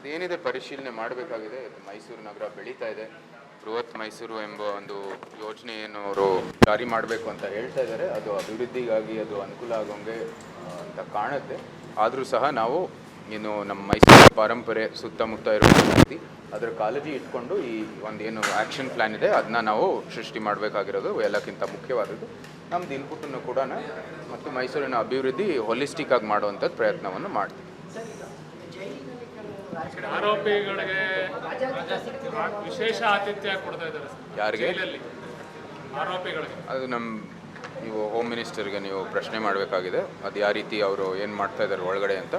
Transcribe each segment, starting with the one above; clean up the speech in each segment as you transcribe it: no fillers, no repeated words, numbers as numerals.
ಅದೇನಿದೆ ಪರಿಶೀಲನೆ ಮಾಡಬೇಕಾಗಿದೆ. ಮೈಸೂರು ನಗರ ಬೆಳೀತಾ ಇದೆ. ಬೃಹತ್ ಮೈಸೂರು ಎಂಬ ಒಂದು ಯೋಜನೆಯನ್ನು ಅವರು ಜಾರಿ ಮಾಡಬೇಕು ಅಂತ ಹೇಳ್ತಾ ಇದ್ದಾರೆ. ಅದು ಅಭಿವೃದ್ಧಿಗಾಗಿ ಅದು ಅನುಕೂಲ ಆಗೋಂಗೆ ಅಂತ ಕಾಣುತ್ತೆ. ಆದರೂ ಸಹ ನಾವು ಇನ್ನು ನಮ್ಮ ಮೈಸೂರು ಪರಂಪರೆ ಸುತ್ತಮುತ್ತ ಇರೋ ರೀತಿ ಅದರ ಕಾಳಜಿ ಇಟ್ಕೊಂಡು ಈ ಒಂದೇನು ಆ್ಯಕ್ಷನ್ ಪ್ಲ್ಯಾನ್ ಇದೆ ಅದನ್ನ ನಾವು ಸೃಷ್ಟಿ ಮಾಡಬೇಕಾಗಿರೋದು ಎಲ್ಲಕ್ಕಿಂತ ಮುಖ್ಯವಾದದ್ದು. ನಮ್ಮದು ಇನ್ಪುಟನ್ನು ಕೂಡ ಮತ್ತು ಮೈಸೂರಿನ ಅಭಿವೃದ್ಧಿ ಹೊಲಿಸ್ಟಿಕ್ ಆಗಿ ಮಾಡುವಂಥದ್ದು ಪ್ರಯತ್ನವನ್ನು ಮಾಡ್ತೀವಿ. ಆರೋಪಿಗಳಿಗೆ ವಿಶೇಷ ಆತಿಥ್ಯ ಕೊಡ್ತಾ ಇದ್ದಾರೆ. ಯಾರಿಗೆ? ಆರೋಪಿಗಳಿಗೆ. ಅದು ನೀವು ಹೋಮ್ ಮಿನಿಸ್ಟರ್ಗೆ ನೀವು ಪ್ರಶ್ನೆ ಮಾಡಬೇಕಾಗಿದೆ. ಅದು ಯಾವ ರೀತಿ ಅವರು ಏನು ಮಾಡ್ತಾ ಇದ್ದಾರೆ ಒಳಗಡೆ ಅಂತ.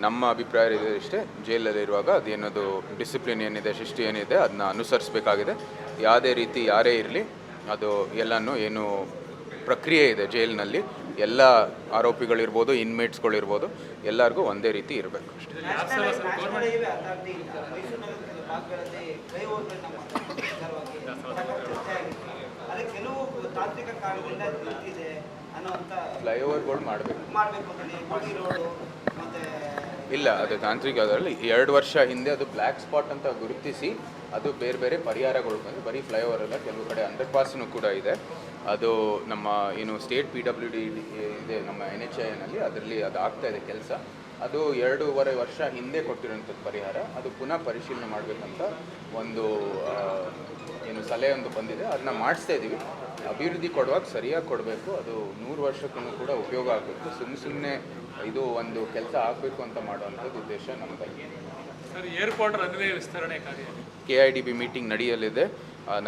ನಮ್ಮ ಅಭಿಪ್ರಾಯ ಇದೆ ಇಷ್ಟೇ, ಜೈಲಲ್ಲಿರುವಾಗ ಅದೇನದು ಡಿಸಿಪ್ಲಿನ್ ಏನಿದೆ, ಶಿಸ್ತು ಏನಿದೆ ಅದನ್ನ ಅನುಸರಿಸಬೇಕಾಗಿದೆ. ಯಾವುದೇ ರೀತಿ ಯಾರೇ ಇರಲಿ ಅದು ಎಲ್ಲನೂ ಏನು ಪ್ರಕ್ರಿಯೆ ಇದೆ ಜೈಲಿನಲ್ಲಿ, ಎಲ್ಲ ಆರೋಪಿಗಳಿರ್ಬೋದು, ಇನ್ಮೇಟ್ಸ್ಗಳಿರ್ಬೋದು, ಎಲ್ಲರಿಗೂ ಒಂದೇ ರೀತಿ ಇರಬೇಕು ಅಷ್ಟೇ. ಫ್ಲೈಓವರ್ಗಳು ಮಾಡಬೇಕು. ಇಲ್ಲ, ಅದು ತಾಂತ್ರಿಕ ಅದರಲ್ಲಿ 2 ವರ್ಷ ಹಿಂದೆ ಅದು ಬ್ಲ್ಯಾಕ್ ಸ್ಪಾಟ್ ಅಂತ ಗುರುತಿಸಿ ಅದು ಬೇರೆ ಬೇರೆ ಪರಿಹಾರಗಳು ಬಂದು ಬರೀ ಫ್ಲೈಓವರ್ ಅಲ್ಲ, ಕೆಲವು ಕಡೆ ಅಂಡರ್ ಪಾಸ್ನು ಕೂಡ ಇದೆ. ಅದು ನಮ್ಮ ಏನು ಸ್ಟೇಟ್ PWD ಇದೆ ನಮ್ಮ NHAIನಲ್ಲಿ, ಅದರಲ್ಲಿ ಅದು ಆಗ್ತಾ ಇದೆ ಕೆಲಸ. ಅದು 2.5 ವರ್ಷ ಹಿಂದೆ ಕೊಟ್ಟಿರೋಂಥದ್ದು ಪರಿಹಾರ. ಅದು ಪುನಃ ಪರಿಶೀಲನೆ ಮಾಡಬೇಕಂತ ಒಂದು ಏನು ಸಲಹೆ ಒಂದು ಬಂದಿದೆ. ಅದನ್ನ ಮಾಡಿಸ್ತಾ ಇದ್ದೀವಿ. ಅಭಿವೃದ್ಧಿ ಕೊಡುವಾಗ ಸರಿಯಾಗಿ ಕೊಡಬೇಕು. ಅದು 100 ವರ್ಷಕ್ಕೂ ಕೂಡ ಉಪಯೋಗ ಆಗಬೇಕು. ಸುಮ್ಮನೆ ಇದು ಒಂದು ಕೆಲಸ ಆಗಬೇಕು ಅಂತ ಮಾಡುವಂಥದ್ದು ಉದ್ದೇಶ ನಮ್ಮದಾಗಿದೆ. ಸರ್, ಏರ್ಪೋರ್ಟ್ ರನ್ವೇ ವಿಸ್ತರಣೆ ಕಾರ್ಯ KIDB ಮೀಟಿಂಗ್ ನಡೆಯಲಿದೆ.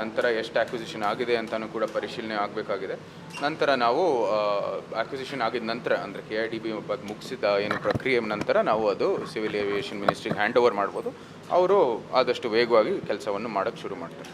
ನಂತರ ಎಷ್ಟು ಆಕ್ವಿಸಿಷನ್ ಆಗಿದೆ ಅಂತಲೂ ಕೂಡ ಪರಿಶೀಲನೆ ಆಗಬೇಕಾಗಿದೆ. ನಂತರ ನಾವು ಆಕ್ವಿಸಿಷನ್ ಆಗಿದ ನಂತರ ಅಂದರೆ KIDB ಮುಗಿಸಿದ ಏನು ಪ್ರಕ್ರಿಯೆ ನಂತರ ನಾವು ಅದು ಸಿವಿಲ್ ಏವಿಯೇಷನ್ ಮಿನಿಸ್ಟ್ರಿಗೆ ಹ್ಯಾಂಡ್ ಓವರ್ ಮಾಡ್ಬೋದು. ಅವರು ಆದಷ್ಟು ವೇಗವಾಗಿ ಕೆಲಸವನ್ನು ಮಾಡೋಕ್ಕೆ ಶುರು ಮಾಡ್ತಾರೆ.